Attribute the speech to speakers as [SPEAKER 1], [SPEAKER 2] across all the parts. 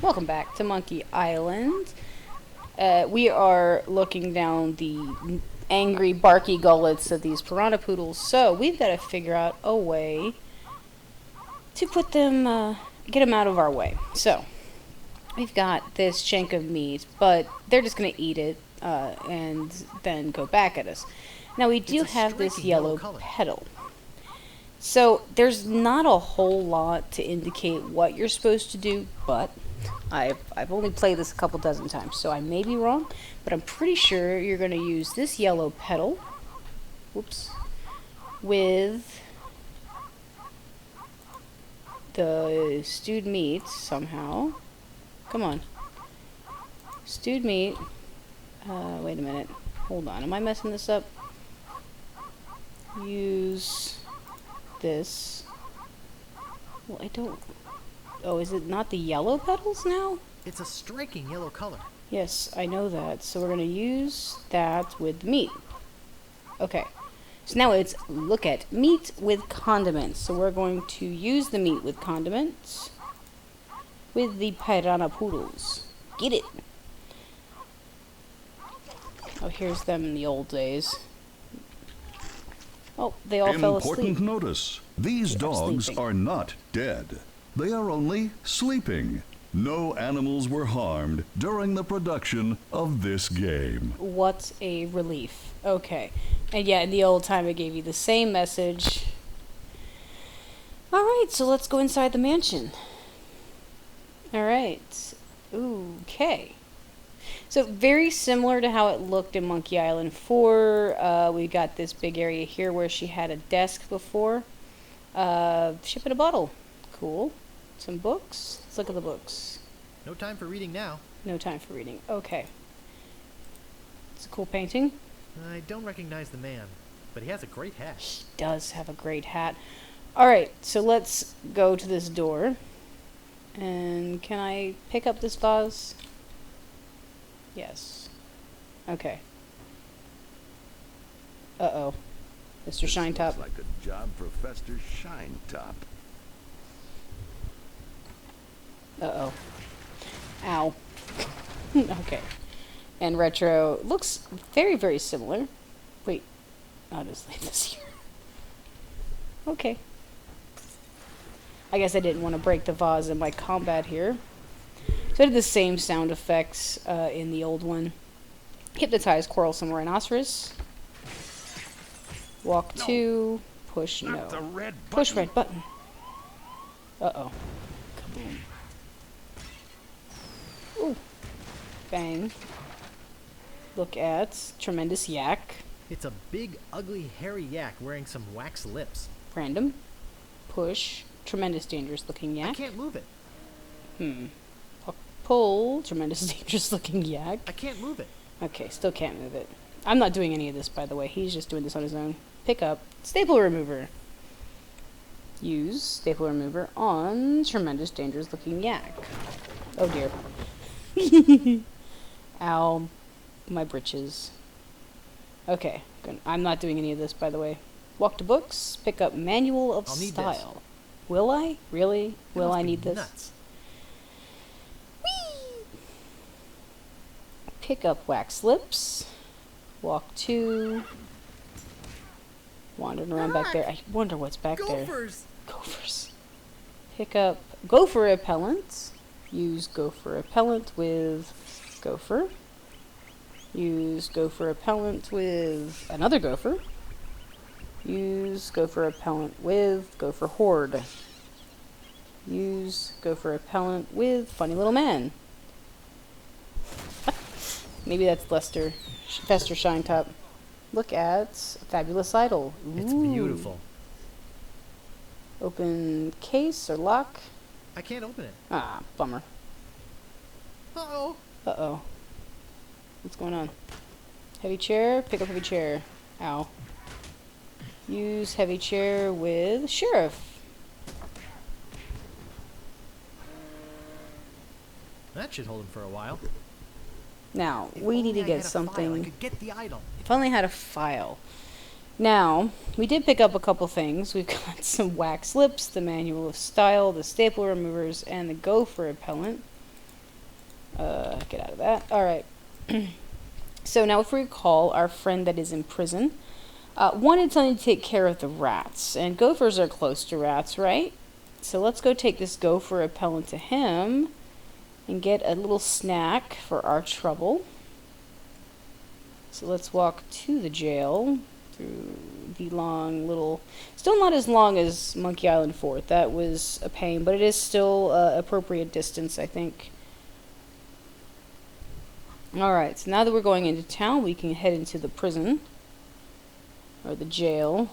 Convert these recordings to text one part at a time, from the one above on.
[SPEAKER 1] Welcome back to Monkey Island. We are looking down the angry, barky gullets of these piranha poodles, so we've got to figure out a way to put them, get them out of our way. So, we've got this chunk of meat, but they're just going to eat it and then go back at us. Now, we do have this yellow petal. So, there's not a whole lot to indicate what you're supposed to do, but I've only played this a couple dozen times, so I may be wrong, but I'm pretty sure you're going to use this yellow petal, whoops, with the stewed meat somehow. Come on. Stewed meat. Wait a minute. Hold on. Am I messing this up? Use this. Well, I don't... Oh, is it not the yellow petals now?
[SPEAKER 2] It's a striking yellow color.
[SPEAKER 1] Yes, I know that. So we're going to use that with the meat. Okay. So now it's, look at, meat with condiments. So we're going to use the meat with condiments with the piranha poodles. Get it! Oh, here's them in the old days. Oh, they all fell asleep.
[SPEAKER 3] Important notice. These dogs are not dead. They are only sleeping. No animals were harmed during the production of this game.
[SPEAKER 1] What a relief. Okay. And yeah, in the old time it gave you the same message. Alright, so let's go inside the mansion. Alright. Okay. So very similar to how it looked in Monkey Island 4. We got this big area here where she had a desk before. Ship in a bottle. Cool. Some books. Let's look at the books.
[SPEAKER 2] No time for reading now.
[SPEAKER 1] No time for reading. Okay. It's a cool painting.
[SPEAKER 2] I don't recognize the man, but he has a great hat.
[SPEAKER 1] He does have a great hat. Alright, so let's go to this door. And can I pick up this vase? Yes. Okay. Uh-oh. Mr. Shinetop.
[SPEAKER 4] Looks like a job for Fester Shinetop.
[SPEAKER 1] Uh-oh. Ow. Okay. And Retro looks very, very similar. Wait. I'll just leave this here. Okay. I guess I didn't want to break the vase in my combat here. So I did the same sound effects in the old one. Hypnotize quarrelsome rhinoceros. Walk
[SPEAKER 4] No.
[SPEAKER 1] 2. Push no.
[SPEAKER 4] Not the red button.
[SPEAKER 1] Push red button. Uh-oh. Kaboom. Ooh. Bang. Look at tremendous yak.
[SPEAKER 2] It's a big, ugly, hairy yak wearing some wax lips.
[SPEAKER 1] Random. Push. Tremendous, dangerous looking yak.
[SPEAKER 2] I can't move it.
[SPEAKER 1] Pull. Tremendous, dangerous looking yak.
[SPEAKER 2] I can't move it.
[SPEAKER 1] Okay, still can't move it. I'm not doing any of this, by the way. He's just doing this on his own. Pick up. Staple remover. Use staple remover on tremendous, dangerous looking yak. Oh dear. Ow. My britches. Okay. Good. I'm not doing any of this, by the way. Walk to books. Pick up Manual of
[SPEAKER 2] I'll need
[SPEAKER 1] Style.
[SPEAKER 2] this.
[SPEAKER 1] Will I? Really? Will I need this?
[SPEAKER 2] Nuts.
[SPEAKER 1] Whee! Pick up wax lips. Walk 2. Wandering around back there. I wonder what's back there. Gophers. Pick up gopher repellent. Use gopher repellent with gopher. Use gopher repellent with another gopher. Use gopher repellent with gopher horde. Use gopher repellent with funny little man. Maybe that's Fester Shinetop. Look at Fabulous Idol. Ooh.
[SPEAKER 2] It's beautiful.
[SPEAKER 1] Open case or lock.
[SPEAKER 2] I can't open it.
[SPEAKER 1] Ah, bummer.
[SPEAKER 2] Uh-oh.
[SPEAKER 1] Uh-oh. What's going on? Heavy chair. Pick up heavy chair. Ow. Use heavy chair with sheriff.
[SPEAKER 2] That should hold him for a while.
[SPEAKER 1] Now,
[SPEAKER 2] If
[SPEAKER 1] we need
[SPEAKER 2] only
[SPEAKER 1] to
[SPEAKER 2] I
[SPEAKER 1] get
[SPEAKER 2] had a file, I
[SPEAKER 1] something.
[SPEAKER 2] could get the idol.
[SPEAKER 1] If only I had a file. Now, we did pick up a couple things. We've got some wax lips, the manual of style, the staple removers, and the gopher repellent. Get out of that. Alright. So now if we recall, our friend that is in prison wanted something to take care of the rats. And gophers are close to rats, right? So let's go take this gopher repellent to him and get a little snack for our trouble. So let's walk to the jail through the long little... Still not as long as Monkey Island Fort. That was a pain, but it is still appropriate distance, I think. Alright, so now that we're going into town, we can head into the prison. Or the jail.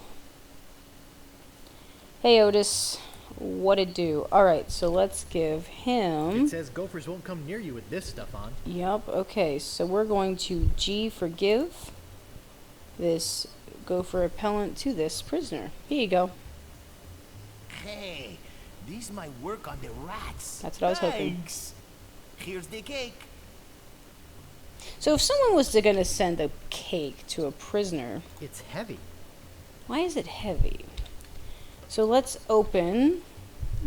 [SPEAKER 1] Hey, Otis. What it do? Alright, so let's give him...
[SPEAKER 2] It says gophers won't come near you with this stuff on.
[SPEAKER 1] Yup, okay, so we're going to G for give this gopher repellent to this prisoner. Here you go.
[SPEAKER 5] Hey, this might work on the rats.
[SPEAKER 1] That's what I was hoping.
[SPEAKER 5] Thanks. Here's the cake.
[SPEAKER 1] So if someone was going to send a cake to a prisoner,
[SPEAKER 2] It's heavy.
[SPEAKER 1] why is it heavy? So let's open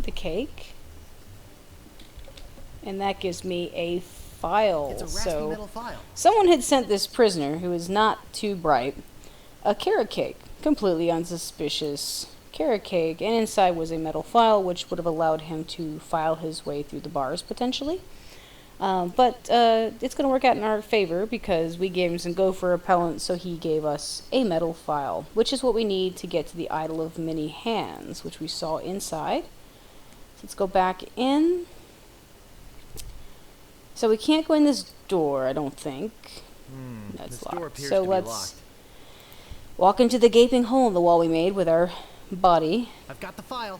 [SPEAKER 1] the cake. And that gives me a file.
[SPEAKER 2] It's a raspy
[SPEAKER 1] So
[SPEAKER 2] metal file.
[SPEAKER 1] someone had sent this prisoner, who is not too bright, a carrot cake. Completely unsuspicious carrot cake. And inside was a metal file, which would have allowed him to file his way through the bars, potentially. But it's going to work out in our favor because we gave him some gopher repellent, so he gave us a metal file, which is what we need to get to the Idol of Many Hands, which we saw inside. So let's go back in. So we can't go in this door, I don't think. That's
[SPEAKER 2] This door
[SPEAKER 1] locked.
[SPEAKER 2] appears
[SPEAKER 1] So
[SPEAKER 2] to be
[SPEAKER 1] let's
[SPEAKER 2] locked.
[SPEAKER 1] walk into the gaping hole in the wall we made with our body.
[SPEAKER 2] I've got the file.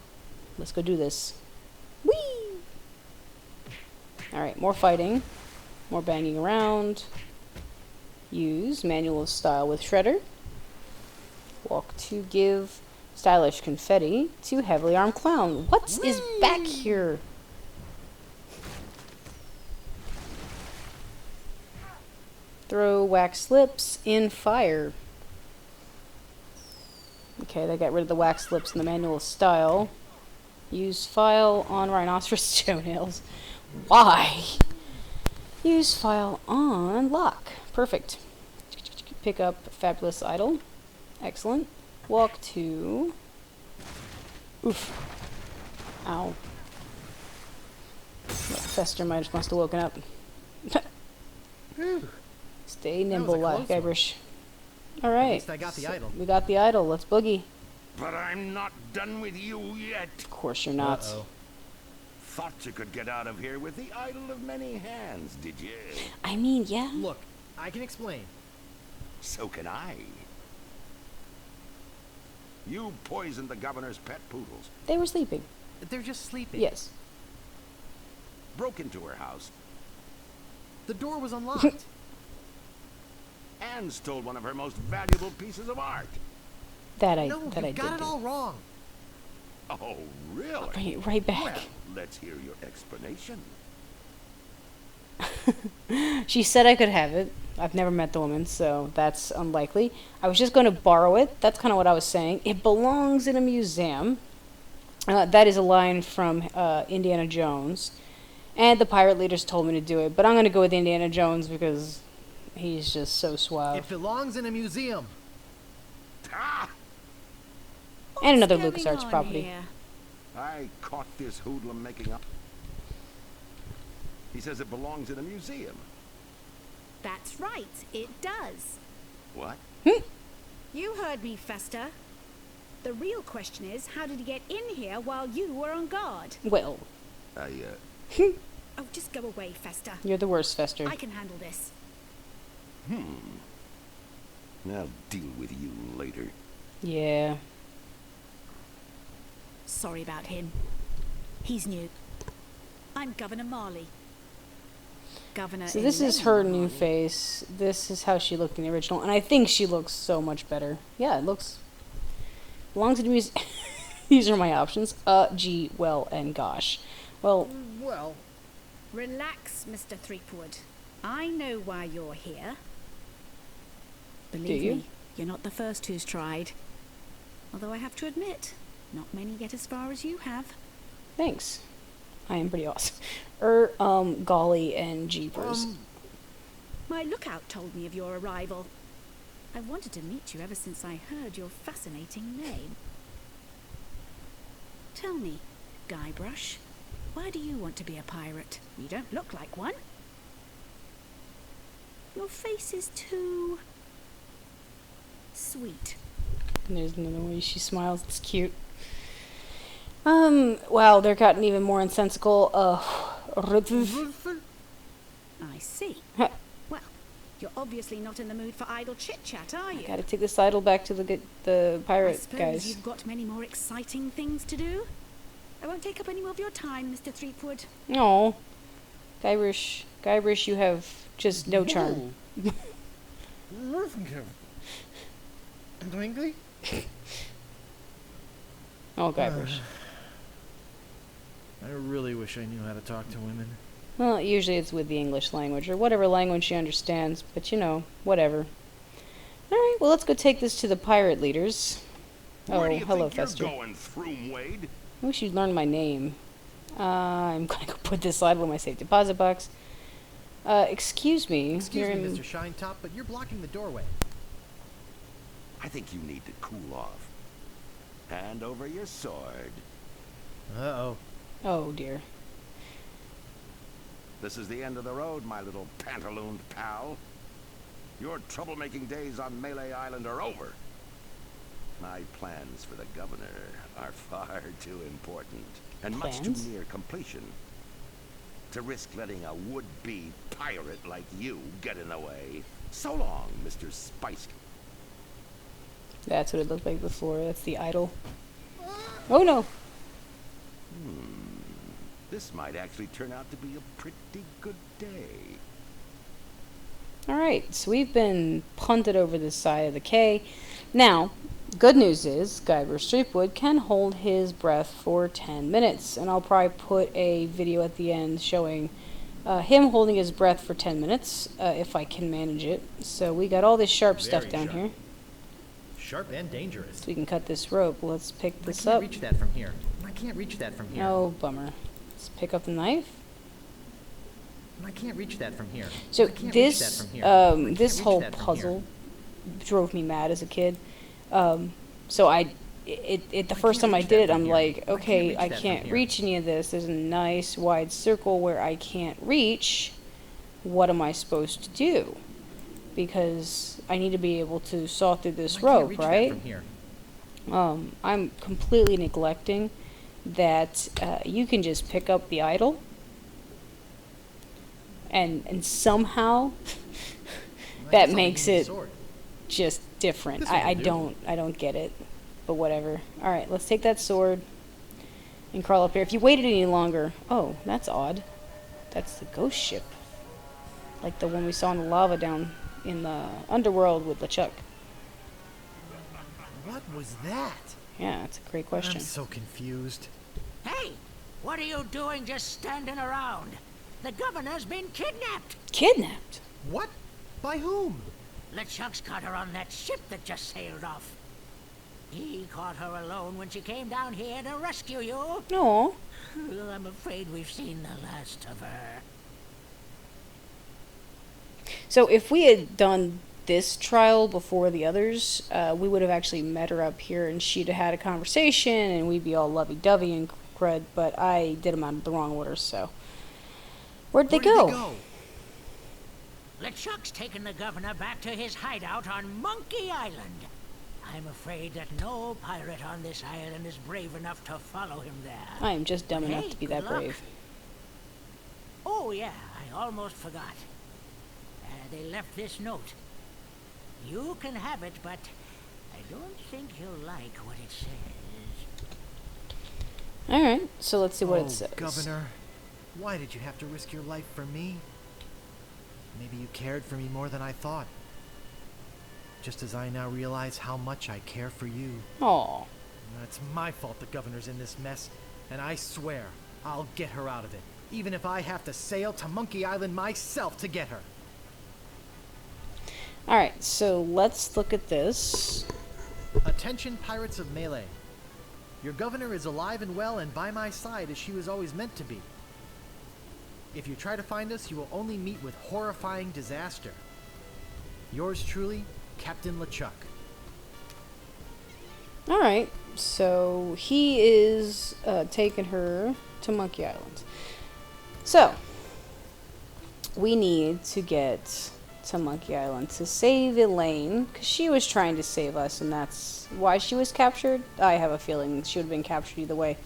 [SPEAKER 1] Let's go do this. Whee! Alright, more fighting. More banging around. Use Manual of Style with Shredder. Walk to give stylish confetti to Heavily Armed Clown. What is back here? Throw wax lips in fire. Okay, they got rid of the wax lips in the Manual of Style. Use file on rhinoceros toenails. Why? Use file on lock. Perfect. Pick up Fabulous Idol. Excellent. Walk to... Oof. Ow. Fester must have woken up. Stay nimble,
[SPEAKER 2] That was a close one.
[SPEAKER 1] Guybrush. Alright.
[SPEAKER 2] least I got the idol.
[SPEAKER 1] We got the idol. Let's boogie.
[SPEAKER 4] But I'm not done with you yet.
[SPEAKER 1] Of course you're not.
[SPEAKER 2] Uh-oh.
[SPEAKER 4] Thought you could get out of here with the Idol of Many Hands, did you?
[SPEAKER 1] I mean, yeah.
[SPEAKER 2] Look, I can explain.
[SPEAKER 4] So can I. You poisoned the governor's pet poodles,
[SPEAKER 1] They were sleeping.
[SPEAKER 2] They're just sleeping.
[SPEAKER 1] Yes.
[SPEAKER 4] broke into her house,
[SPEAKER 2] The door was unlocked.
[SPEAKER 4] and stole one of her most valuable pieces of art.
[SPEAKER 1] That I
[SPEAKER 2] No,
[SPEAKER 1] that
[SPEAKER 2] you
[SPEAKER 1] I
[SPEAKER 2] got
[SPEAKER 1] did
[SPEAKER 2] it
[SPEAKER 1] do.
[SPEAKER 2] all wrong.
[SPEAKER 4] Oh, really?
[SPEAKER 1] Bring it right back.
[SPEAKER 4] Well, let's hear your explanation.
[SPEAKER 1] She said I could have it. I've never met the woman, so that's unlikely. I was just going to borrow it. That's kind of what I was saying. It belongs in a museum. That is a line from Indiana Jones. And the pirate leaders told me to do it. But I'm going to go with Indiana Jones because he's just so suave.
[SPEAKER 2] It belongs in a museum.
[SPEAKER 4] Ah!
[SPEAKER 1] And another
[SPEAKER 6] What's going
[SPEAKER 1] LucasArts
[SPEAKER 6] on
[SPEAKER 1] property.
[SPEAKER 6] here?
[SPEAKER 4] I caught this hoodlum making up. He says it belongs in a museum.
[SPEAKER 6] That's right, it does.
[SPEAKER 4] What?
[SPEAKER 6] You heard me, Fester. The real question is, how did he get in here while you were on guard?
[SPEAKER 1] Well,
[SPEAKER 6] Oh, just go away, Fester.
[SPEAKER 1] you're the worst, Fester.
[SPEAKER 6] I can handle this.
[SPEAKER 4] I'll deal with you later.
[SPEAKER 1] Yeah.
[SPEAKER 6] Sorry about him. He's new. I'm Governor Marley. Governor
[SPEAKER 1] So this is
[SPEAKER 6] Elaine
[SPEAKER 1] her new
[SPEAKER 6] Marley.
[SPEAKER 1] face. This is how she looked in the original. And I think she looks so much better. Yeah, it looks... Belongs to the museum. These are my options. Gee, well, and gosh. Well,
[SPEAKER 2] Well,
[SPEAKER 6] Relax, Mr. Threepwood. I know why you're here. Believe
[SPEAKER 1] you?
[SPEAKER 6] me, you're not the first who's tried. Although I have to admit, not many get as far as you have.
[SPEAKER 1] thanks. I am pretty awesome. Golly and jeepers.
[SPEAKER 6] My lookout told me of your arrival. I wanted to meet you ever since I heard your fascinating name. Tell me, Guybrush, why do you want to be a pirate? You don't look like one. Your face is too sweet.
[SPEAKER 1] And there's another way she smiles. It's cute. Wow, they're gotten even more nonsensical.
[SPEAKER 6] I see. Well, you're obviously not in the mood for idle chit-chat, are you?
[SPEAKER 1] Gotta take this idol back to the
[SPEAKER 6] I
[SPEAKER 1] pirate
[SPEAKER 6] suppose
[SPEAKER 1] guys.
[SPEAKER 6] you've got many more exciting things to do. I won't take up any more of your time, Mr. Threepwood.
[SPEAKER 1] No. Guybrush, you have just no charm. Oh, Guybrush.
[SPEAKER 2] I really wish I knew how to talk to women.
[SPEAKER 1] Well, usually it's with the English language, or whatever language she understands, but you know, whatever. Alright, well, let's go take this to the pirate leaders.
[SPEAKER 4] Where do you
[SPEAKER 1] hello,
[SPEAKER 4] think you're
[SPEAKER 1] Fester.
[SPEAKER 4] going, Throom Wade?
[SPEAKER 1] I wish you'd learn my name. I'm gonna go put this idol in my safe deposit box. Excuse me.
[SPEAKER 2] Excuse me, Mr. Shinetop, but you're blocking the doorway.
[SPEAKER 4] I think you need to cool off. Hand over your sword.
[SPEAKER 2] Uh-oh.
[SPEAKER 1] Oh, dear.
[SPEAKER 4] This is the end of the road, my little pantalooned pal. Your troublemaking days on Melee Island are over. My plans for the governor are far too important and much too
[SPEAKER 1] Plans?
[SPEAKER 4] near completion to risk letting a would-be pirate like you get in the way. So long, Mr. Spice.
[SPEAKER 1] That's what it looked like before. That's the idol. Oh, no.
[SPEAKER 4] This might actually turn out to be a pretty good day.
[SPEAKER 1] Alright, so we've been punted over this side of the K. Now, good news is Guybrush Threepwood can hold his breath for 10 minutes. And I'll probably put a video at the end showing him holding his breath for 10 minutes, if I can manage it. So we got all this sharp stuff
[SPEAKER 2] Very
[SPEAKER 1] down
[SPEAKER 2] sharp.
[SPEAKER 1] here.
[SPEAKER 2] Sharp and dangerous.
[SPEAKER 1] So we can cut this rope. Let's pick
[SPEAKER 2] I
[SPEAKER 1] this
[SPEAKER 2] can't
[SPEAKER 1] up.
[SPEAKER 2] reach that from here. I can't reach that from here.
[SPEAKER 1] Oh, bummer. Let's pick up the knife.
[SPEAKER 2] I can't reach that from here.
[SPEAKER 1] So
[SPEAKER 2] I can't reach
[SPEAKER 1] this
[SPEAKER 2] that from here. I can't
[SPEAKER 1] this
[SPEAKER 2] reach
[SPEAKER 1] whole
[SPEAKER 2] that from
[SPEAKER 1] puzzle drove me mad as a kid. So the first time I
[SPEAKER 2] reach
[SPEAKER 1] did
[SPEAKER 2] that
[SPEAKER 1] it,
[SPEAKER 2] from
[SPEAKER 1] I'm
[SPEAKER 2] here.
[SPEAKER 1] like,
[SPEAKER 2] I can't
[SPEAKER 1] okay,
[SPEAKER 2] reach
[SPEAKER 1] I
[SPEAKER 2] that from
[SPEAKER 1] can't
[SPEAKER 2] here.
[SPEAKER 1] reach any of this. There's a nice wide circle where I can't reach. What am I supposed to do? Because I need to be able to saw through this
[SPEAKER 2] I can't
[SPEAKER 1] rope,
[SPEAKER 2] reach
[SPEAKER 1] right?
[SPEAKER 2] That from here.
[SPEAKER 1] I'm completely neglecting that you can just pick up the idol and somehow
[SPEAKER 2] I
[SPEAKER 1] that
[SPEAKER 2] guess I'll
[SPEAKER 1] makes
[SPEAKER 2] need a
[SPEAKER 1] it
[SPEAKER 2] sword.
[SPEAKER 1] just different.
[SPEAKER 2] This
[SPEAKER 1] I
[SPEAKER 2] will do.
[SPEAKER 1] I don't get it, but whatever. All right, let's take that sword and crawl up here. If you waited any longer, oh, that's odd. That's the ghost ship, like the one we saw in the lava down in the underworld with LeChuck.
[SPEAKER 2] What was that?
[SPEAKER 1] Yeah, that's a great question.
[SPEAKER 2] I'm so confused.
[SPEAKER 5] Hey, what are you doing just standing around? The governor's been kidnapped.
[SPEAKER 1] Kidnapped?
[SPEAKER 2] What? By whom?
[SPEAKER 5] LeChuck's got her on that ship that just sailed off. He caught her alone when she came down here to rescue you.
[SPEAKER 1] No.
[SPEAKER 5] I'm afraid we've seen the last of her.
[SPEAKER 1] So if we had done this trial before the others, we would have actually met her up here and she'd have had a conversation and we'd be all lovey-dovey and crud, but I did them out of the wrong order, so. Where'd they
[SPEAKER 2] Where did
[SPEAKER 1] go?
[SPEAKER 2] they go?
[SPEAKER 5] LeChuck's taken the governor back to his hideout on Monkey Island. I'm afraid that no pirate on this island is brave enough to follow him there.
[SPEAKER 1] I am just dumb enough
[SPEAKER 5] Hey,
[SPEAKER 1] to be
[SPEAKER 5] good
[SPEAKER 1] that
[SPEAKER 5] luck.
[SPEAKER 1] brave.
[SPEAKER 5] Oh yeah, I almost forgot. They left this note. You can have it, but I don't think you'll like what it says.
[SPEAKER 1] Alright, so let's see what
[SPEAKER 2] Oh,
[SPEAKER 1] it says.
[SPEAKER 2] Governor, why did you have to risk your life for me? Maybe you cared for me more than I thought. Just as I now realize how much I care for you.
[SPEAKER 1] Aw.
[SPEAKER 2] It's my fault the governor's in this mess, and I swear I'll get her out of it, even if I have to sail to Monkey Island myself to get her.
[SPEAKER 1] Alright, so let's look at this.
[SPEAKER 2] Attention, pirates of Melee. Your governor is alive and well and by my side as she was always meant to be. If you try to find us, you will only meet with horrifying disaster. Yours truly, Captain LeChuck.
[SPEAKER 1] Alright, so he is taking her to Monkey Island. So, we need to get to Monkey Island to save Elaine, because she was trying to save us, and that's why she was captured. I have a feeling she would have been captured either way.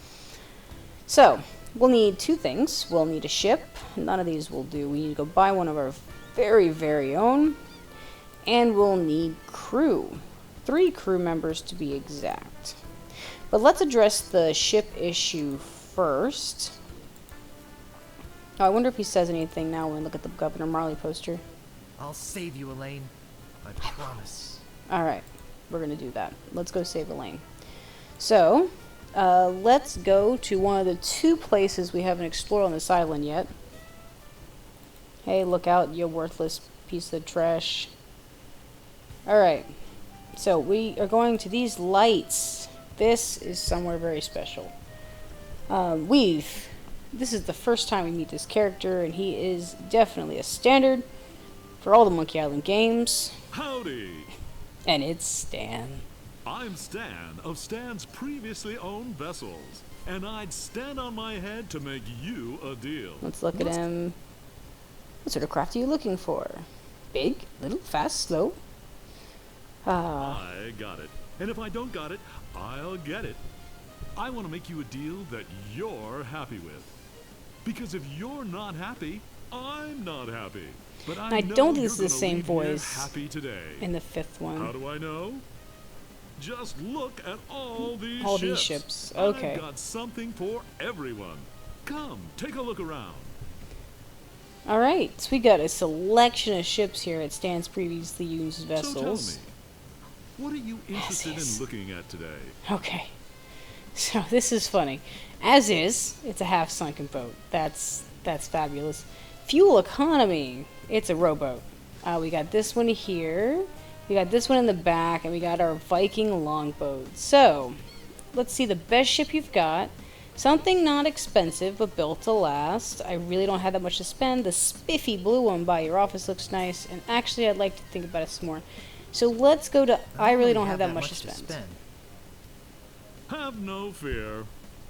[SPEAKER 1] So, we'll need two things. We'll need a ship. None of these will do. We need to go buy one of our very, very own. And we'll need crew. 3 crew members to be exact. But let's address the ship issue first. Oh, I wonder if he says anything now when we look at the Governor Marley poster.
[SPEAKER 2] I'll save you, Elaine. I promise.
[SPEAKER 1] Alright, we're going to do that. Let's go save Elaine. So, let's go to one of the 2 places we haven't explored on this island yet. Hey, look out, you worthless piece of trash. Alright, so we are going to these lights. This is somewhere very special. This is the first time we meet this character, and he is definitely a standard for all the Monkey Island games.
[SPEAKER 7] Howdy!
[SPEAKER 1] And it's Stan.
[SPEAKER 7] I'm Stan of Stan's previously owned vessels, and I'd stand on my head to make you a deal.
[SPEAKER 1] Let's look at him. What sort of craft are you looking for? Big, little, fast, slow?
[SPEAKER 7] I got it. And if I don't got it, I'll get it. I want to make you a deal that you're happy with. Because if you're not happy, I'm not happy. But I know
[SPEAKER 1] don't think
[SPEAKER 7] you're
[SPEAKER 1] this is the
[SPEAKER 7] gonna
[SPEAKER 1] same
[SPEAKER 7] leave here
[SPEAKER 1] voice
[SPEAKER 7] happy today.
[SPEAKER 1] in the 5th one.
[SPEAKER 7] How do I know? Just look at all these
[SPEAKER 1] All
[SPEAKER 7] ships.
[SPEAKER 1] these ships, okay.
[SPEAKER 7] I've got something for everyone. Come, take a look around.
[SPEAKER 1] Alright, so we got a selection of ships here at Stan's previously used vessels.
[SPEAKER 7] So tell me, what are you interested
[SPEAKER 1] Yes.
[SPEAKER 7] in looking at today?
[SPEAKER 1] Okay, so this is funny. As is, it's a half-sunken boat. That's fabulous. Fuel economy, it's a rowboat. We got this one here, we got this one in the back, and we got our Viking longboat. So, let's see the best ship you've got. Something not expensive, but built to last. I really don't have that much to spend. The spiffy blue one by your office looks nice, and actually I'd like to think about it some more. So let's go to, I really don't have that much to spend.
[SPEAKER 7] Have no fear.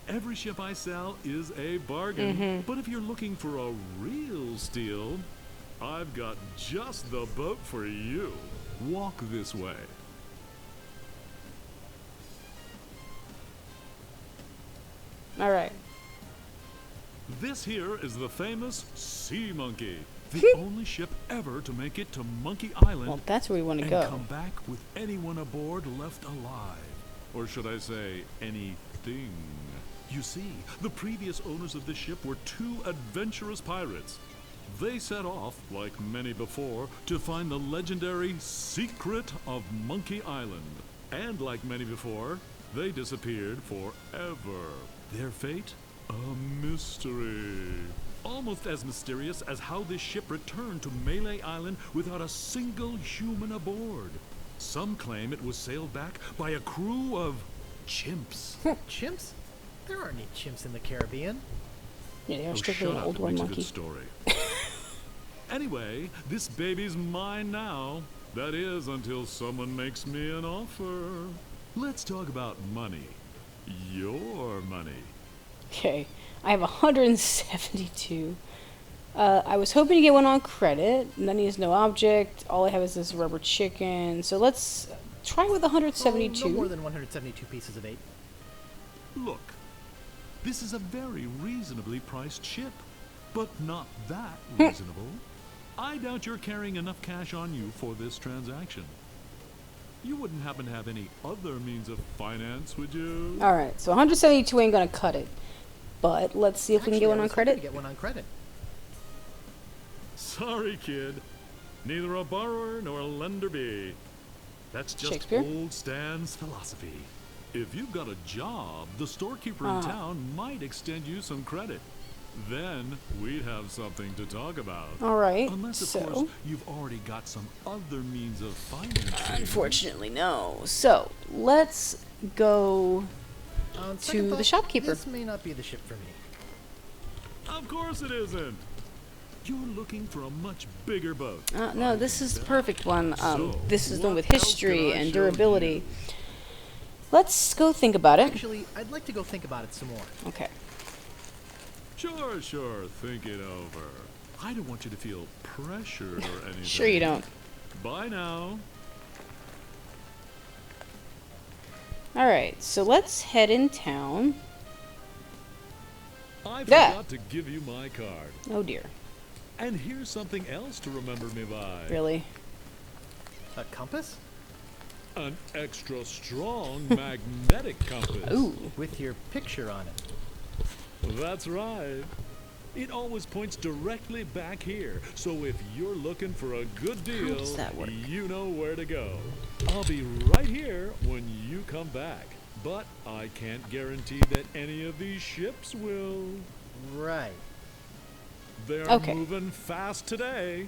[SPEAKER 7] Every ship I sell is a bargain. But if you're looking for a real steal, I've got just the boat for you. Walk this way.
[SPEAKER 1] Alright.
[SPEAKER 7] This here is the famous Sea Monkey. The only ship ever to make it to Monkey Island.
[SPEAKER 1] Well, that's where we want to
[SPEAKER 7] and
[SPEAKER 1] go.
[SPEAKER 7] come back with anyone aboard left alive. Or should I say, anything. You see, the previous owners of this ship were 2 adventurous pirates. They set off, like many before, to find the legendary secret of Monkey Island. And like many before, they disappeared forever. Their fate? A mystery. Almost as mysterious as how this ship returned to Melee Island without a single human aboard. Some claim it was sailed back by a crew of chimps.
[SPEAKER 2] Chimps? There aren't any chimps in the Caribbean.
[SPEAKER 1] Yeah, they are
[SPEAKER 7] Oh,
[SPEAKER 1] strictly
[SPEAKER 7] shut
[SPEAKER 1] an
[SPEAKER 7] up.
[SPEAKER 1] old
[SPEAKER 7] It
[SPEAKER 1] world
[SPEAKER 7] makes a
[SPEAKER 1] monkey.
[SPEAKER 7] good story. Anyway, this baby's mine now. That is, until someone makes me an offer. Let's talk about money. Your money.
[SPEAKER 1] Okay, I have 172. I was hoping to get one on credit. None is no object. All I have is this rubber chicken. So let's try with 172.
[SPEAKER 2] Oh, no more than 172 pieces of 8.
[SPEAKER 7] Look, this is a very reasonably priced ship, but not that reasonable. I doubt you're carrying enough cash on you for this transaction. You wouldn't happen to have any other means of finance, would you?
[SPEAKER 1] Alright, so 172 ain't gonna cut it. But let's see if we can get one on credit.
[SPEAKER 2] Get one on credit.
[SPEAKER 7] Sorry, kid. Neither a borrower nor a lender be. That's just
[SPEAKER 1] Shakespeare?
[SPEAKER 7] old Stan's philosophy. If you've got a job, the storekeeper in town might extend you some credit. Then we'd have something to talk about.
[SPEAKER 1] Alright,
[SPEAKER 7] Unless, of
[SPEAKER 1] so
[SPEAKER 7] course, you've already got some other means of financing.
[SPEAKER 1] unfortunately no. So let's go
[SPEAKER 2] On
[SPEAKER 1] to
[SPEAKER 2] second
[SPEAKER 1] the
[SPEAKER 2] thought,
[SPEAKER 1] shopkeeper.
[SPEAKER 2] This may not be the ship for me.
[SPEAKER 7] Of course it isn't. You're looking for a much bigger boat.
[SPEAKER 1] No, this is the perfect one.
[SPEAKER 7] So,
[SPEAKER 1] This is the one
[SPEAKER 7] what
[SPEAKER 1] with
[SPEAKER 7] else
[SPEAKER 1] history
[SPEAKER 7] can I
[SPEAKER 1] and
[SPEAKER 7] show
[SPEAKER 1] durability.
[SPEAKER 7] you?
[SPEAKER 1] Let's go think about it.
[SPEAKER 2] Actually, I'd like to go think about it some more.
[SPEAKER 1] Okay.
[SPEAKER 7] Sure, think it over. I don't want you to feel pressured or anything.
[SPEAKER 1] Sure you don't.
[SPEAKER 7] Bye now.
[SPEAKER 1] Alright, so let's head in town.
[SPEAKER 7] I
[SPEAKER 1] Yeah.
[SPEAKER 7] forgot to give you my card.
[SPEAKER 1] Oh dear.
[SPEAKER 7] And here's something else to remember me by.
[SPEAKER 1] Really?
[SPEAKER 2] A compass?
[SPEAKER 7] An extra strong magnetic compass.
[SPEAKER 1] Ooh.
[SPEAKER 2] With your picture on it.
[SPEAKER 7] That's right. It always points directly back here, so if you're looking for a good deal,
[SPEAKER 1] does that work?
[SPEAKER 7] you know where to go. I'll be right here when you come back, but I can't guarantee that any of these ships will.
[SPEAKER 2] Right.
[SPEAKER 7] They're
[SPEAKER 1] Okay.
[SPEAKER 7] moving fast today.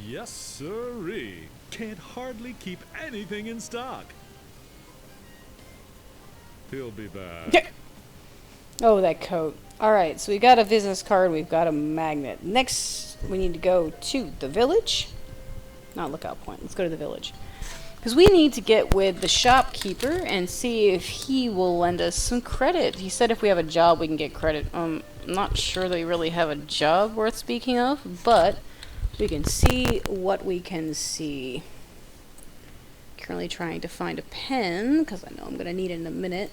[SPEAKER 7] Yes, sirree. Can't hardly keep anything in stock. He'll be back.
[SPEAKER 1] Yeah. Oh, that coat. Alright, so we got a business card, we've got a magnet. Next, we need to go to the village. Not Lookout Point, let's go to the village. Because we need to get with the shopkeeper and see if he will lend us some credit. He said if we have a job, we can get credit. I'm not sure that we really have a job worth speaking of, but we can see what we can see. Currently trying to find a pen, because I know I'm going to need it in a minute.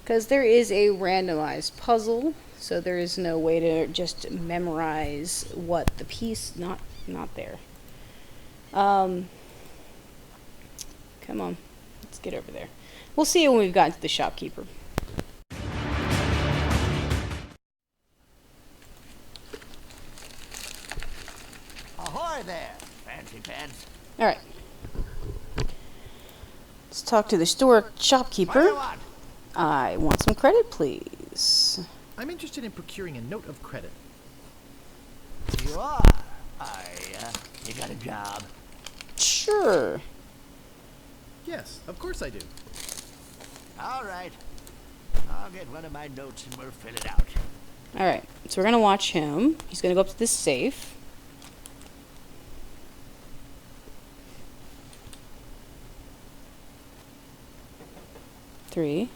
[SPEAKER 1] Because there is a randomized puzzle, so there is no way to just memorize what the piece, not there. Come on, let's get over there. We'll see when we've gotten to the shopkeeper.
[SPEAKER 5] Ahoy there, fancy pants.
[SPEAKER 1] Alright. Let's talk to the store
[SPEAKER 5] What do
[SPEAKER 1] shopkeeper.
[SPEAKER 5] you want?
[SPEAKER 1] I want some credit, please.
[SPEAKER 2] I'm interested in procuring a note of credit.
[SPEAKER 5] You are? You got a job?
[SPEAKER 1] Sure.
[SPEAKER 2] Yes, of course I do.
[SPEAKER 5] All right. I'll get one of my notes and we'll fill it out.
[SPEAKER 1] Alright, so we're gonna watch him. He's gonna go up to this safe. Three,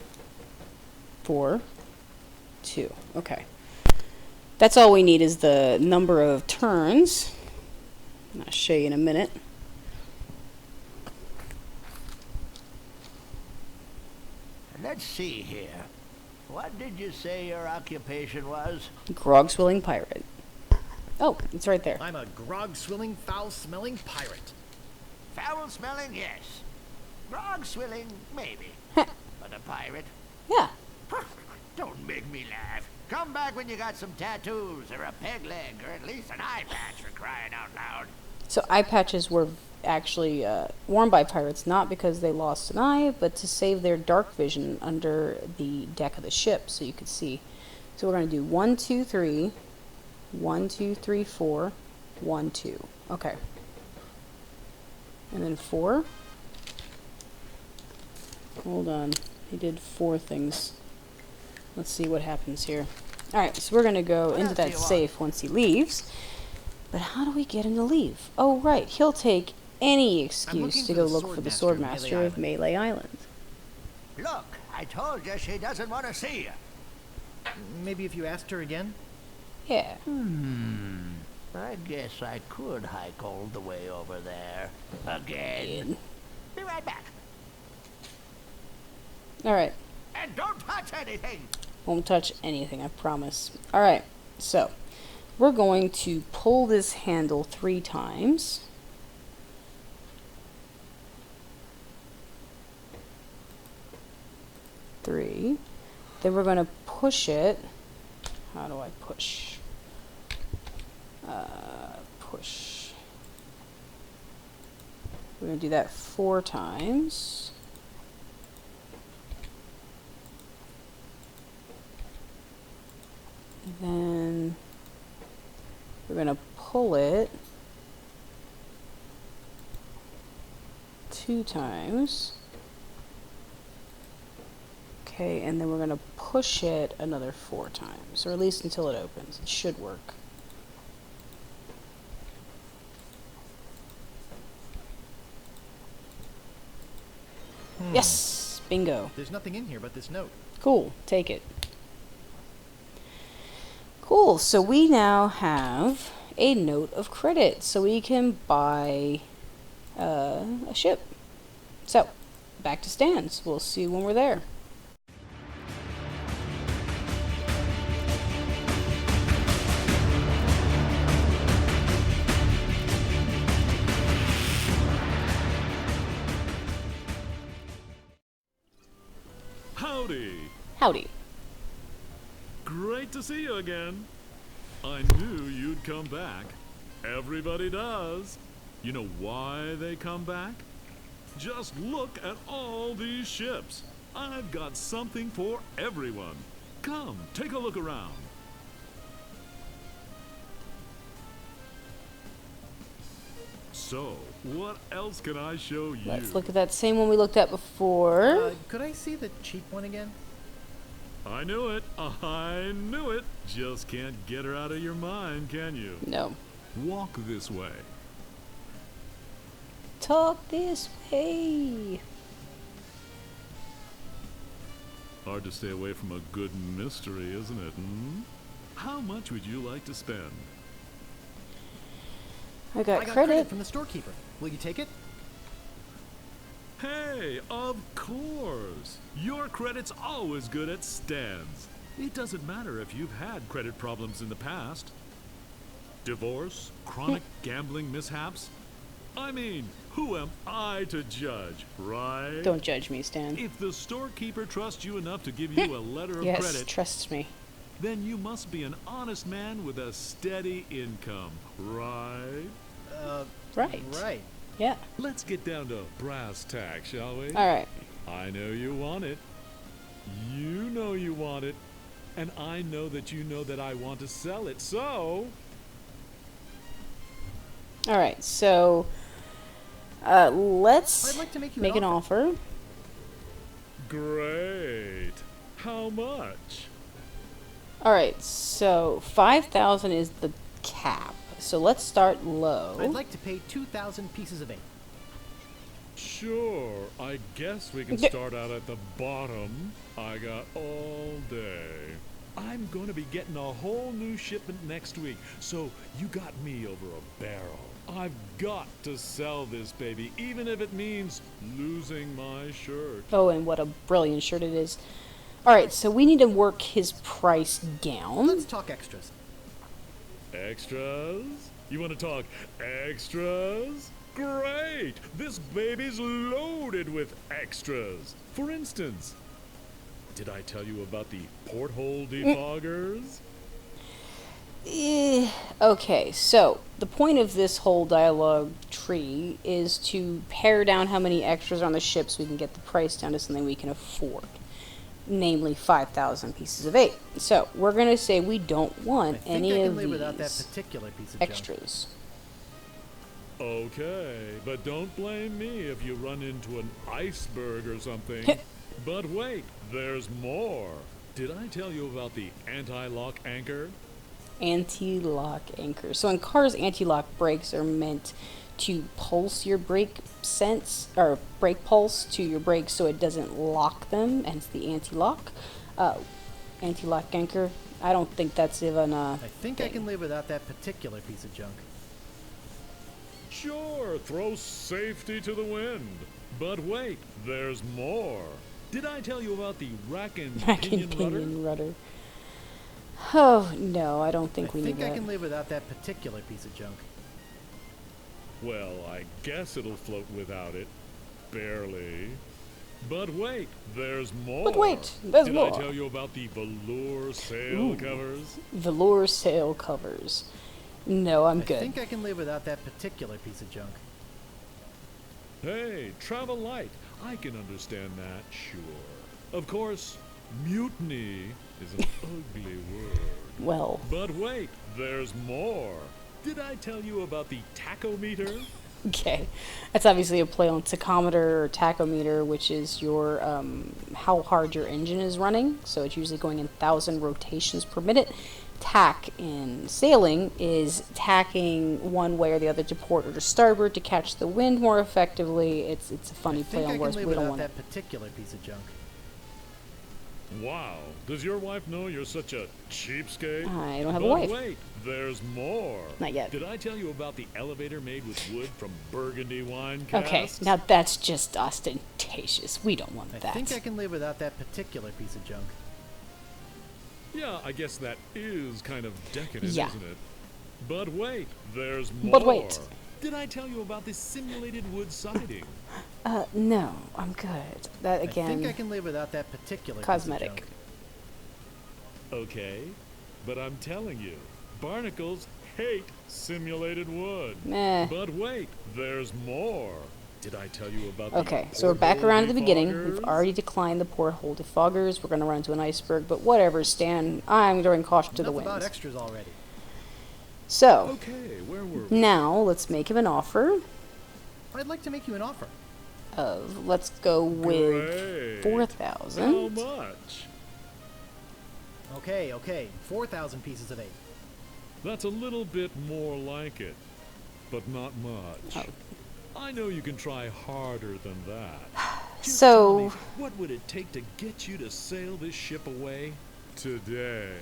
[SPEAKER 1] 4, 2. Okay. That's all we need is the number of turns. I'll show you in a minute.
[SPEAKER 5] Let's see here. What did you say your occupation was?
[SPEAKER 1] Grog swilling pirate. Oh, it's right there.
[SPEAKER 2] I'm a grog-swilling, foul-smelling pirate.
[SPEAKER 5] Foul-smelling, yes. Grog-swilling, maybe.
[SPEAKER 1] Heh.
[SPEAKER 5] But a pirate?
[SPEAKER 1] Yeah.
[SPEAKER 5] Don't make me laugh. Come back when you got some tattoos, or a peg leg, or at least an eye patch for crying out loud.
[SPEAKER 1] So eye patches were actually worn by pirates not because they lost an eye, but to save their dark vision under the deck of the ship so you could see. So we're going to do 1, 2, 3, 1, 2, 3, 4, 1, 2. Okay. And then 4. Hold on. He did 4 things. Let's see what happens here. Alright, so we're going to go into that safe once he leaves. But how do we get him to leave? Oh, right. He'll take any excuse to go look for the Swordmaster of Melee Island.
[SPEAKER 5] Look, I told you she doesn't want to see you.
[SPEAKER 2] Maybe if you asked her again?
[SPEAKER 1] Yeah.
[SPEAKER 5] I guess I could hike all the way over there. Again. Be right back.
[SPEAKER 1] Alright.
[SPEAKER 5] And don't touch anything.
[SPEAKER 1] Won't touch anything, I promise. Alright, so we're going to pull this handle 3 times. Three. Then we're going to push it. How do I push? Push. We're going to do that 4 times. Then we're going to pull it 2 times. Okay, and then we're going to push it another 4 times, or at least until it opens. It should work. Yes! Bingo.
[SPEAKER 2] There's nothing in here but this note.
[SPEAKER 1] Cool. Take it. Cool. So we now have a note of credit. So we can buy a ship. So, back to stands. We'll see when we're there.
[SPEAKER 7] Howdy.
[SPEAKER 1] Howdy.
[SPEAKER 7] Great to see you again. I knew you'd come back. Everybody does. You know why they come back? Just look at all these ships. I've got something for everyone. Come, take a look around. So, what else can I show you?
[SPEAKER 1] Let's look at that same one we looked at before.
[SPEAKER 2] Could I see the cheap one again?
[SPEAKER 7] I knew it. I knew it. Just can't get her out of your mind, can you?
[SPEAKER 1] No.
[SPEAKER 7] Walk this way.
[SPEAKER 1] Talk this way.
[SPEAKER 7] Hard to stay away from a good mystery, isn't it? Hmm? How much would you like to spend?
[SPEAKER 1] I got
[SPEAKER 2] credit
[SPEAKER 1] credit.
[SPEAKER 2] from the storekeeper. Will you take it?
[SPEAKER 7] Hey, of course. Your credit's always good at stands. It doesn't matter if you've had credit problems in the past. Divorce, chronic gambling mishaps. I mean, who am I to judge, right?
[SPEAKER 1] Don't judge me, Stan.
[SPEAKER 7] If the storekeeper trusts you enough to give you a letter of
[SPEAKER 1] Yes,
[SPEAKER 7] credit,
[SPEAKER 1] trust me.
[SPEAKER 7] then you must be an honest man with a steady income, right?
[SPEAKER 1] Right.
[SPEAKER 2] Right.
[SPEAKER 1] Yeah.
[SPEAKER 7] Let's get down to brass tacks, shall we?
[SPEAKER 1] All right.
[SPEAKER 7] I know you want it. You know you want it. And I know that I want to sell it, so...
[SPEAKER 1] All right. So, let's
[SPEAKER 2] I'd like to make you
[SPEAKER 1] make an offer.
[SPEAKER 7] Great. How much?
[SPEAKER 1] All right. So 5,000 is the cap. So let's start low.
[SPEAKER 2] I'd like to pay 2,000 pieces of 8.
[SPEAKER 7] Sure, I guess we can start out at the bottom. I got all day. I'm gonna be getting a whole new shipment next week, so you got me over a barrel. I've got to sell this baby, even if it means losing my shirt.
[SPEAKER 1] Oh, and what a brilliant shirt it is. All right. So we need to work his price down.
[SPEAKER 2] Let's talk extras.
[SPEAKER 7] Extras? You want to talk extras? Great! This baby's loaded with extras. For instance, did I tell you about the porthole defoggers?
[SPEAKER 1] Okay, so the point of this whole dialogue tree is to pare down how many extras are on the ship so we can get the price down to something we can afford. Namely 5,000 pieces of 8. So we're going to say we don't want any of
[SPEAKER 2] live without that
[SPEAKER 1] these
[SPEAKER 2] particular piece of junk.
[SPEAKER 1] extras.
[SPEAKER 7] Okay, but don't blame me if you run into an iceberg or something. But wait, there's more. Did I tell you about the anti-lock anchor?
[SPEAKER 1] Anti-lock anchor. So in cars, anti-lock brakes are meant to pulse your brake sense or brake pulse to your brakes so it doesn't lock them, hence the anti-lock. Anti-lock anchor. I don't think that's even
[SPEAKER 2] I think I can live without that particular piece of junk.
[SPEAKER 7] Sure, throw safety to the wind. But wait, there's more. Did I tell you about the rack and pinion rudder?
[SPEAKER 1] Oh, no, I don't think we need
[SPEAKER 2] I think I
[SPEAKER 1] that.
[SPEAKER 2] can live without that particular piece of junk.
[SPEAKER 7] Well, I guess it'll float without it. Barely. But wait, there's more.
[SPEAKER 1] But wait, there's
[SPEAKER 7] Did
[SPEAKER 1] more.
[SPEAKER 7] I tell you about the velour sail covers?
[SPEAKER 1] Velour sail covers. No, I'm
[SPEAKER 2] I
[SPEAKER 1] good.
[SPEAKER 2] think I can live without that particular piece of junk.
[SPEAKER 7] Hey, travel light. I can understand that, sure. Of course, mutiny is an ugly word.
[SPEAKER 1] Well,
[SPEAKER 7] But wait, there's more. Did I tell you about the tachometer?
[SPEAKER 1] okay. That's obviously a play on tachometer or tachometer, which is your how hard your engine is running. So it's usually going in 1,000 rotations per minute. tack in sailing is tacking one way or the other to port or to starboard to catch the wind more effectively. It's a funny play on words. We don't want
[SPEAKER 2] that particular piece of junk.
[SPEAKER 7] Wow, does your wife know you're such a cheapskate?
[SPEAKER 1] I don't have a
[SPEAKER 7] But
[SPEAKER 1] wife.
[SPEAKER 7] Wait, there's more.
[SPEAKER 1] Not yet.
[SPEAKER 7] Did I tell you about the elevator made with wood from Burgundy wine casks?
[SPEAKER 1] Okay, now that's just ostentatious. We don't want
[SPEAKER 2] I
[SPEAKER 1] that.
[SPEAKER 2] think I can live without that particular piece of junk.
[SPEAKER 7] Yeah, I guess that is kind of decadent,
[SPEAKER 1] Yeah.
[SPEAKER 7] isn't it? But wait, there's more.
[SPEAKER 1] But wait.
[SPEAKER 7] Did I tell you about this simulated wood siding?
[SPEAKER 1] No, I'm good. That again.
[SPEAKER 2] I think I can live without that particular
[SPEAKER 1] Cosmetic.
[SPEAKER 2] piece of junk.
[SPEAKER 7] Okay, but I'm telling you, barnacles hate simulated wood.
[SPEAKER 1] Meh.
[SPEAKER 7] But wait, there's more. Did I tell you about
[SPEAKER 1] Okay,
[SPEAKER 7] the
[SPEAKER 1] so we're back
[SPEAKER 7] porthole
[SPEAKER 1] around to the beginning.
[SPEAKER 7] defoggers?
[SPEAKER 1] We've already declined the porthole defoggers. We're going to run into an iceberg, but whatever, Stan. I'm throwing caution to the
[SPEAKER 2] Enough about
[SPEAKER 1] wind.
[SPEAKER 2] extras already.
[SPEAKER 1] So,
[SPEAKER 7] Okay, where were we?
[SPEAKER 1] now let's make him an offer
[SPEAKER 2] I'd like to make you an offer.
[SPEAKER 1] of, let's go with
[SPEAKER 7] Great.
[SPEAKER 1] 4,000.
[SPEAKER 7] How much?
[SPEAKER 2] Okay, 4,000 pieces of 8.
[SPEAKER 7] That's a little bit more like it, but not much.
[SPEAKER 1] Oh.
[SPEAKER 7] I know you can try harder than that. Just
[SPEAKER 1] So-
[SPEAKER 7] tell me, what would it take to get you to sail this ship away today?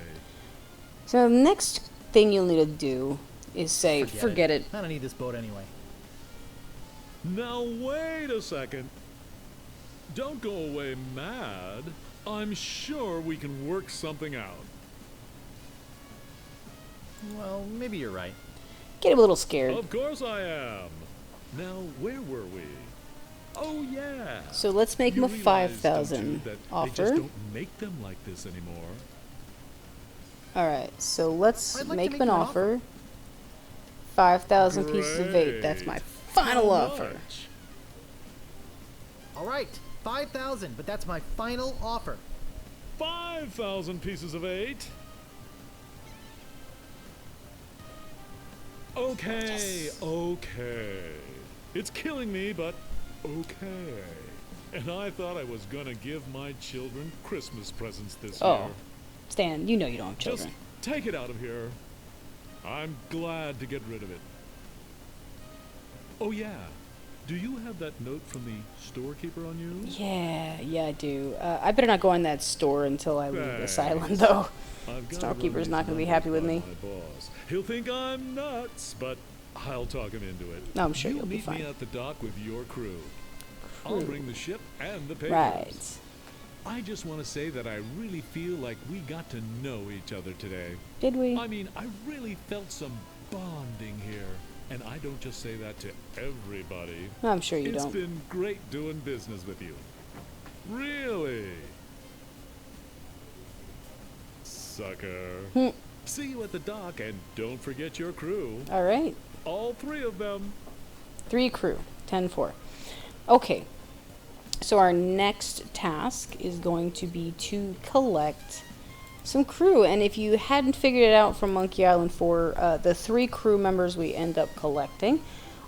[SPEAKER 1] So the next thing you'll need to do is say, forget it.
[SPEAKER 2] I don't need this boat anyway.
[SPEAKER 7] Now wait a second. Don't go away mad. I'm sure we can work something out.
[SPEAKER 2] Well, maybe you're right.
[SPEAKER 1] Get him a little scared.
[SPEAKER 7] Of course I am. Now where were we? Oh yeah.
[SPEAKER 1] So let's make him
[SPEAKER 7] You
[SPEAKER 1] a
[SPEAKER 7] realize,
[SPEAKER 1] 5,000
[SPEAKER 7] don't you, that They just
[SPEAKER 1] offer.
[SPEAKER 7] don't make them like this anymore.
[SPEAKER 1] Alright, so let's
[SPEAKER 2] I'd like to
[SPEAKER 1] make
[SPEAKER 2] make
[SPEAKER 1] him an
[SPEAKER 2] you an
[SPEAKER 1] offer. 5,000 pieces of 8. That's my
[SPEAKER 7] Great.
[SPEAKER 1] final
[SPEAKER 7] How
[SPEAKER 1] offer.
[SPEAKER 7] much?
[SPEAKER 2] All right, 5,000, but that's my final offer.
[SPEAKER 7] 5,000 pieces of 8. Okay, okay. It's killing me, but okay. And I thought I was gonna give my children Christmas presents this
[SPEAKER 1] Oh,
[SPEAKER 7] year.
[SPEAKER 1] Stan, you know you don't have
[SPEAKER 7] Just
[SPEAKER 1] children.
[SPEAKER 7] take it out of here. I'm glad to get rid of it. Oh yeah. Do you have that note from the storekeeper on you?
[SPEAKER 1] Yeah, I do. I better not go in that store until I leave this
[SPEAKER 7] Thanks.
[SPEAKER 1] island, though.
[SPEAKER 7] I've got
[SPEAKER 1] Storekeeper's
[SPEAKER 7] run
[SPEAKER 1] not
[SPEAKER 7] these
[SPEAKER 1] gonna be
[SPEAKER 7] numbers
[SPEAKER 1] happy with
[SPEAKER 7] by
[SPEAKER 1] me.
[SPEAKER 7] my boss. He'll think I'm nuts, but I'll talk him into it.
[SPEAKER 1] No, I'm sure
[SPEAKER 7] You'll
[SPEAKER 1] you'll be
[SPEAKER 7] meet
[SPEAKER 1] fine.
[SPEAKER 7] me at the dock with your crew. I'll bring the ship and the papers.
[SPEAKER 1] Right.
[SPEAKER 7] I just want to say that I really feel like we got to know each other today.
[SPEAKER 1] Did we?
[SPEAKER 7] I mean, I really felt some bonding here. And I don't just say that to everybody.
[SPEAKER 1] I'm sure you
[SPEAKER 7] It's
[SPEAKER 1] don't.
[SPEAKER 7] been great doing business with you. Really. Sucker. See you at the dock, and don't forget your crew.
[SPEAKER 1] All right.
[SPEAKER 7] All 3 of them.
[SPEAKER 1] 3 crew. 10-4. Okay. So our next task is going to be to collect some crew. And if you hadn't figured it out from Monkey Island 4, the 3 crew members we end up collecting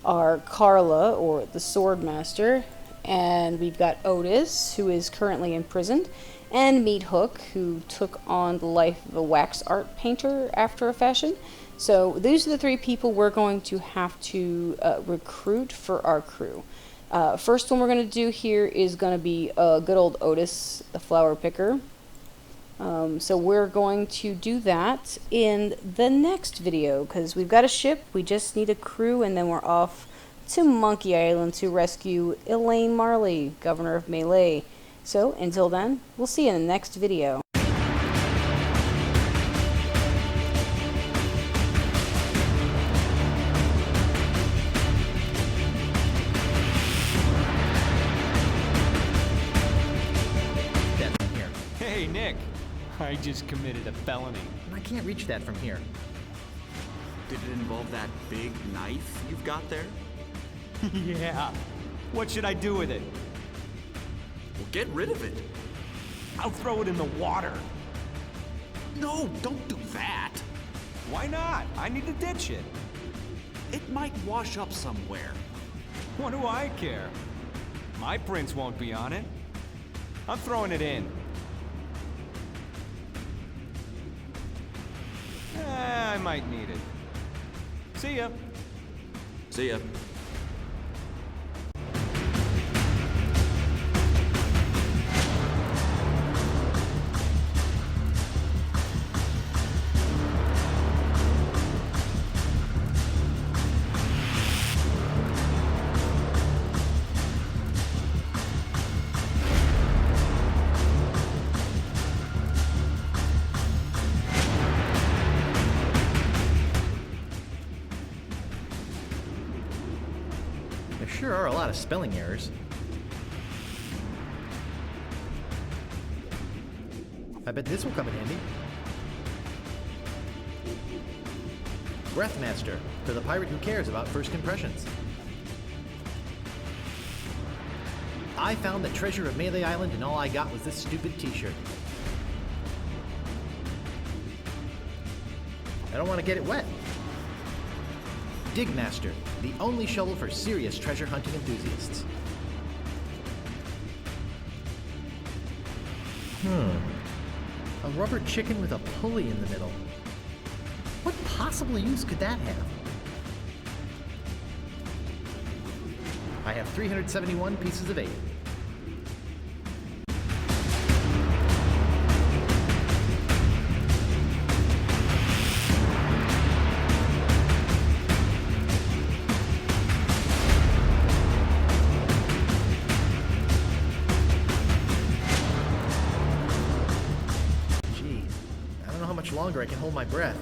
[SPEAKER 1] are Carla, or the Swordmaster, and we've got Otis, who is currently imprisoned, and Meat Hook, who took on the life of a wax art painter after a fashion. So these are the 3 people we're going to have to recruit for our crew. First one we're going to do here is going to be good old Otis, the flower picker. So we're going to do that in the next video, because we've got a ship, we just need a crew, and then we're off to Monkey Island to rescue Elaine Marley, Governor of Melee. So until then, we'll see you in the next video.
[SPEAKER 2] That from here.
[SPEAKER 8] Hey, Nick. I just committed a felony.
[SPEAKER 2] I can't reach that from here.
[SPEAKER 9] Did it involve that big knife you've got there?
[SPEAKER 8] Yeah. What should I do with it?
[SPEAKER 9] Well, get rid of it.
[SPEAKER 8] I'll throw it in the water.
[SPEAKER 9] No, don't do that.
[SPEAKER 8] Why not? I need to ditch it.
[SPEAKER 9] It might wash up somewhere.
[SPEAKER 8] What do I care? My prints won't be on it. I'm throwing it in. I might need it. See ya.
[SPEAKER 9] See ya.
[SPEAKER 2] There sure are a lot of spelling errors. I bet this will come in handy. Breathmaster, to the pirate who cares about first impressions. I found the treasure of Melee Island and all I got was this stupid t-shirt. I don't want to get it wet. Digmaster, the only shovel for serious treasure hunting enthusiasts. A rubber chicken with a pulley in the middle. What possible use could that have? I have 371 pieces of 8. Gee, I don't know how much longer I can hold my breath.